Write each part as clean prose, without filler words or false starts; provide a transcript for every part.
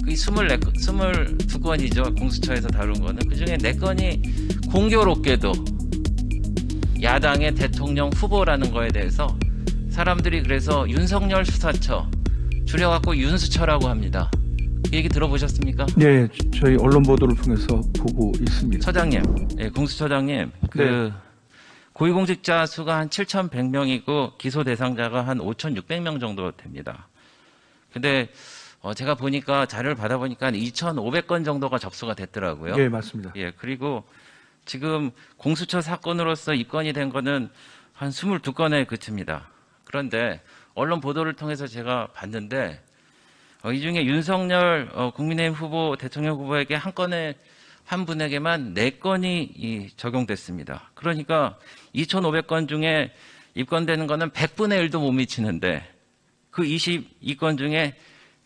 그 22건이죠. 공수처에서 다룬 거는. 그중에 4건이 공교롭게도 야당의 대통령 후보라는 거에 대해서 사람들이 그래서 윤석열 수사처 줄여갖고 윤수처라고 합니다. 그 얘기 들어보셨습니까? 네, 저희 언론 보도를 통해서 보고 있습니다. 처장님, 예, 공수처장님, 네. 고위공직자 수가 한 7,100명이고 기소 대상자가 한 5,600명 정도 됩니다. 근데 제가 보니까 자료를 받아보니까 2,500건 정도가 접수가 됐더라고요. 네, 맞습니다. 예, 그리고 지금 공수처 사건으로서 입건이 된 거는 한 22건에 그칩니다. 그런데 언론 보도를 통해서 제가 봤는데 이 중에 윤석열 국민의힘 후보, 대통령 후보에게 한 분에게만 4건이 적용됐습니다. 그러니까 2,500건 중에 입건되는 거는 100분의 1도 못 미치는데 그 22건 중에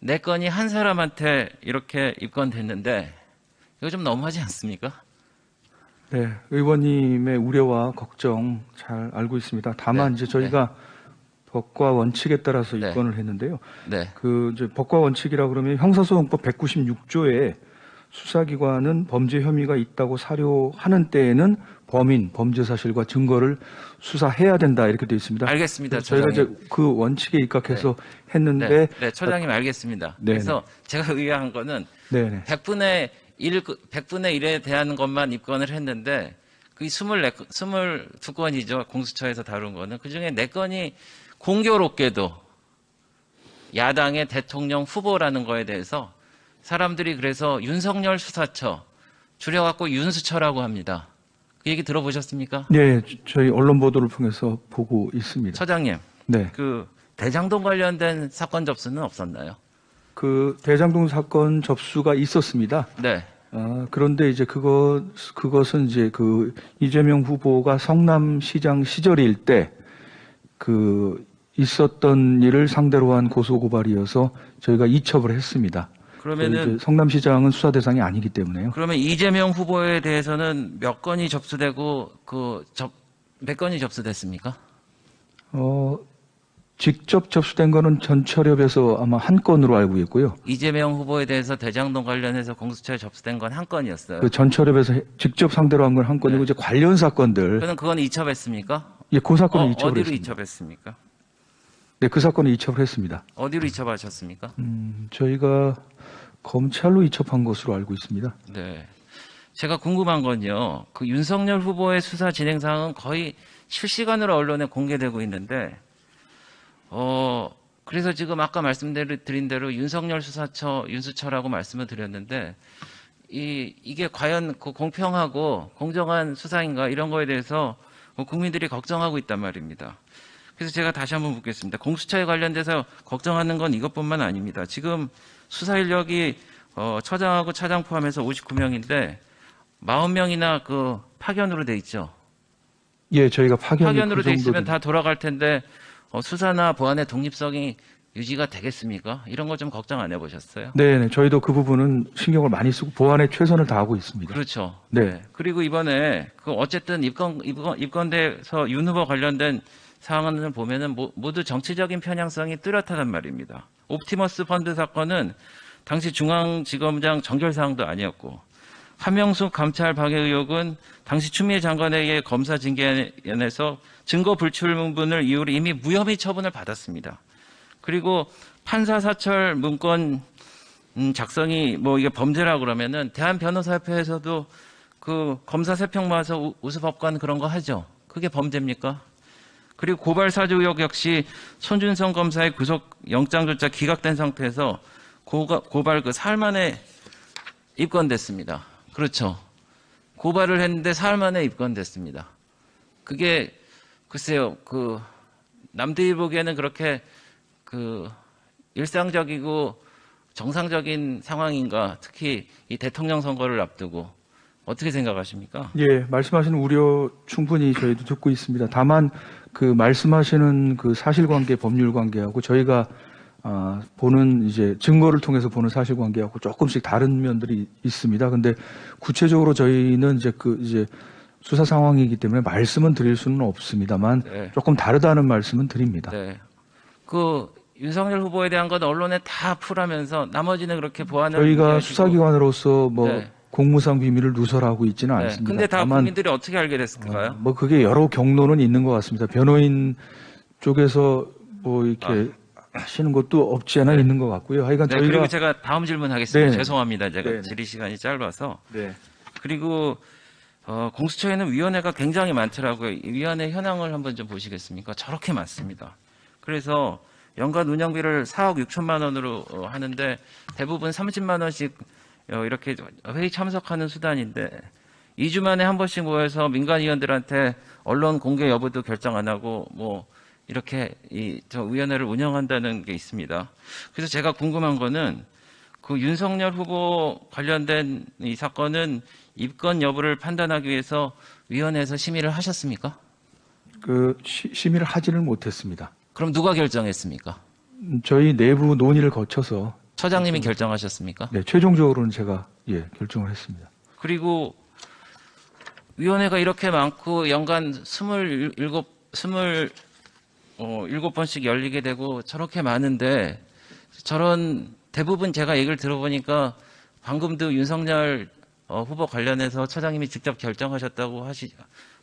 4건이 한 사람한테 이렇게 입건됐는데 이거 좀 너무하지 않습니까? 네, 의원님의 우려와 걱정 잘 알고 있습니다. 다만 네, 이제 저희가 법과 원칙에 따라서 네. 입건을 했는데요. 네. 이제 법과 원칙이라 그러면 형사소송법 196조에 수사기관은 범죄 혐의가 있다고 사료하는 때에는 범인, 범죄 사실과 증거를 수사해야 된다 이렇게 되어 있습니다. 알겠습니다. 저희가 처장님. 이제 그 원칙에 입각해서 했는데, 네, 처장님 알겠습니다. 네, 그래서 제가 의아한 거는 네, 100분의 1에 대한 것만 입건을 했는데 그 22건이죠. 공수처에서 다룬 거는. 그중에 4건이 공교롭게도 야당의 대통령 후보라는 거에 대해서 사람들이 그래서 윤석열 수사처 줄여갖고 윤수처라고 합니다. 그 얘기 들어보셨습니까? 네, 저희 언론 보도를 통해서 보고 있습니다. 처장님, 네, 그 대장동 관련된 사건 접수는 없었나요? 그 대장동 사건 접수가 있었습니다. 네. 그런데 이제 그것은 이제 그 이재명 후보가 성남시장 시절일 때 있었던 일을 상대로 한 고소고발이어서 저희가 이첩을 했습니다. 그러면은 이제 성남시장은 수사 대상이 아니기 때문에요. 그러면 이재명 후보에 대해서는 몇 건이 접수되고 몇 건이 접수됐습니까? 직접 접수된 거는 전철협에서 아마 한 건으로 알고 있고요. 이재명 후보에 대해서 대장동 관련해서 공수처에 접수된 건 한 건이었어요. 그 전철협에서 직접 상대로 한 건 한 건이고 네. 이제 관련 사건들, 그는 그건 이첩했습니까? 예, 그 사건은 이첩을 어디로 했습니다. 이첩했습니까? 네, 그 사건은 이첩을 했습니다. 어디로 이첩하셨습니까? 저희가 검찰로 이첩한 것으로 알고 있습니다. 네. 제가 궁금한 건요. 그 윤석열 후보의 수사 진행 사항은 거의 실시간으로 언론에 공개되고 있는데, 그래서 지금 아까 말씀드린 대로 윤석열 수사처, 윤수처라고 말씀을 드렸는데, 이게 과연 그 공평하고 공정한 수사인가 이런 거에 대해서 국민들이 걱정하고 있단 말입니다. 그래서 제가 다시 한번 묻겠습니다. 공수처에 관련돼서 걱정하는 건 이것뿐만 아닙니다. 지금 수사 인력이 처장하고 차장 포함해서 59명인데 40명이나 그 파견으로 돼 있죠. 예, 저희가 파견으로 그 돼 있으면 정도 다 돌아갈 텐데 수사나 보안의 독립성이 유지가 되겠습니까? 이런 거 좀 걱정 안 해보셨어요? 네, 저희도 그 부분은 신경을 많이 쓰고 보안에 최선을 다하고 있습니다. 그렇죠. 네. 그리고 이번에 어쨌든 입건돼서 윤 후보 관련된 사항을 보면은 모두 정치적인 편향성이 뚜렷하단 말입니다. 옵티머스 펀드 사건은 당시 중앙지검장 정결 사항도 아니었고, 한명숙 감찰 방해 의혹은 당시 추미애 장관에 의해 검사 징계안에서 증거 불출문을 이유로 이미 무혐의 처분을 받았습니다. 그리고 판사 사찰 문건 작성이 이게 범죄라고 그러면은 대한변호사협회에서도 그 검사 세평 모아서 우수법관 그런 거 하죠. 그게 범죄입니까? 그리고 고발 사주 의혹 역시 손준성 검사의 구속 영장조차 기각된 상태에서 고발 사흘 만에 입건됐습니다. 그렇죠. 고발을 했는데 사흘 만에 입건됐습니다. 그게 글쎄요, 남들이 보기에는 그렇게 일상적이고 정상적인 상황인가? 특히 이 대통령 선거를 앞두고 어떻게 생각하십니까? 예, 말씀하시는 우려 충분히 저희도 듣고 있습니다. 다만 말씀하시는 사실관계, 법률관계하고 저희가 보는 이제 증거를 통해서 보는 사실관계하고 조금씩 다른 면들이 있습니다. 근데 구체적으로 저희는 이제 수사 상황이기 때문에 말씀은 드릴 수는 없습니다만 네. 조금 다르다는 말씀은 드립니다. 네. 윤석열 후보에 대한 건 언론에 다 풀하면서 나머지는 그렇게 보완을 저희가 문제하시고. 수사기관으로서 뭐 네. 공무상 비밀을 누설하고 있지는 네. 않습니다. 근데 다 다만 국민들이 어떻게 알게 됐을까요? 뭐 그게 여러 경로는 있는 것 같습니다. 변호인 쪽에서 뭐 이렇게 하시는 것도 없지 않아 있는 것 같고요. 하여간 네, 저희가 그리고 제가 다음 질문 하겠습니다. 네. 죄송합니다. 제가 네. 질의 시간이 짧아서. 네. 그리고 공수처에는 위원회가 굉장히 많더라고요. 이 위원회 현황을 한번 좀 보시겠습니까? 저렇게 많습니다. 그래서 연간 운영비를 4억 6천만 원으로 하는데 대부분 30만 원씩 이렇게 회의 참석하는 수단인데 2주 만에 한 번씩 모여서 민간위원들한테 언론 공개 여부도 결정 안 하고 뭐 이렇게 저 위원회를 운영한다는 게 있습니다. 그래서 제가 궁금한 거는 그 윤석열 후보 관련된 이 사건은 입건 여부를 판단하기 위해서 위원회에서 심의를 하셨습니까? 그 심의를 하지는 못했습니다. 그럼 누가 결정했습니까? 저희 내부 논의를 거쳐서 처장님이 결정하셨습니까? 네, 최종적으로는 제가 결정을 했습니다. 그리고 위원회가 이렇게 많고 연간 27번씩 열리게 되고 저렇게 많은데 저런 대부분 제가 얘기를 들어보니까 방금도 윤석열 후보 관련해서 처장님이 직접 결정하셨다고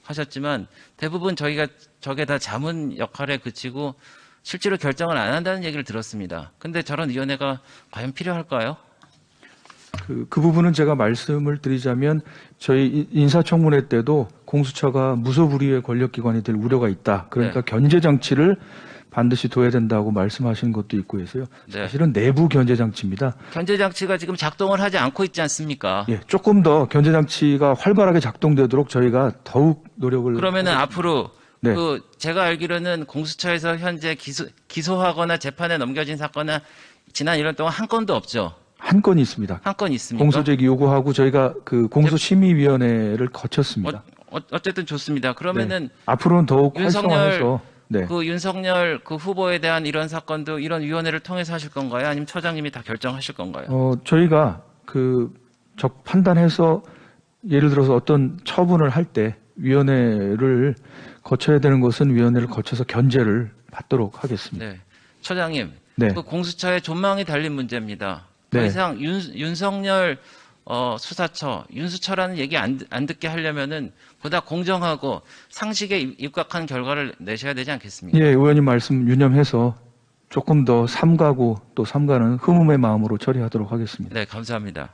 하셨지만 대부분 저희가 저게 다 자문 역할에 그치고 실제로 결정을 안 한다는 얘기를 들었습니다. 근데 저런 위원회가 과연 필요할까요? 그 부분은 제가 말씀을 드리자면 저희 인사청문회 때도 공수처가 무소불위의 권력기관이 될 우려가 있다. 그러니까 견제 장치를 반드시 둬야 된다고 말씀하시는 것도 있고 해서요. 네. 사실은 내부 견제 장치입니다. 견제 장치가 지금 작동을 하지 않고 있지 않습니까? 예, 조금 더 견제 장치가 활발하게 작동되도록 저희가 더욱 노력을 그러면은 앞으로 네. 그 제가 알기로는 공수처에서 현재 기소하거나 재판에 넘겨진 사건은 지난 1년 동안 한 건도 없죠. 한 건이 있습니다. 한 건 있습니까? 공소제기 요구하고 저희가 그 공소심의위원회를 거쳤습니다. 어쨌든 좋습니다. 그러면은 네. 앞으로는 더욱 윤석열 활성화해서 네. 그 윤석열 그 후보에 대한 이런 사건도 이런 위원회를 통해서 하실 건가요? 아니면 처장님이 다 결정하실 건가요? 저희가 판단해서 예를 들어서 어떤 처분을 할 때 위원회를 거쳐야 되는 것은 위원회를 거쳐서 견제를 받도록 하겠습니다. 네. 처장님, 네. 그 공수처에 존망이 달린 문제입니다. 더 네. 이상 윤석열 수사처, 윤수처라는 얘기 안 듣게 하려면은 보다 공정하고 상식에 입각한 결과를 내셔야 되지 않겠습니까? 예, 의원님 말씀 유념해서 조금 더 삼가고 또 삼가는 흠음의 마음으로 처리하도록 하겠습니다. 네, 감사합니다.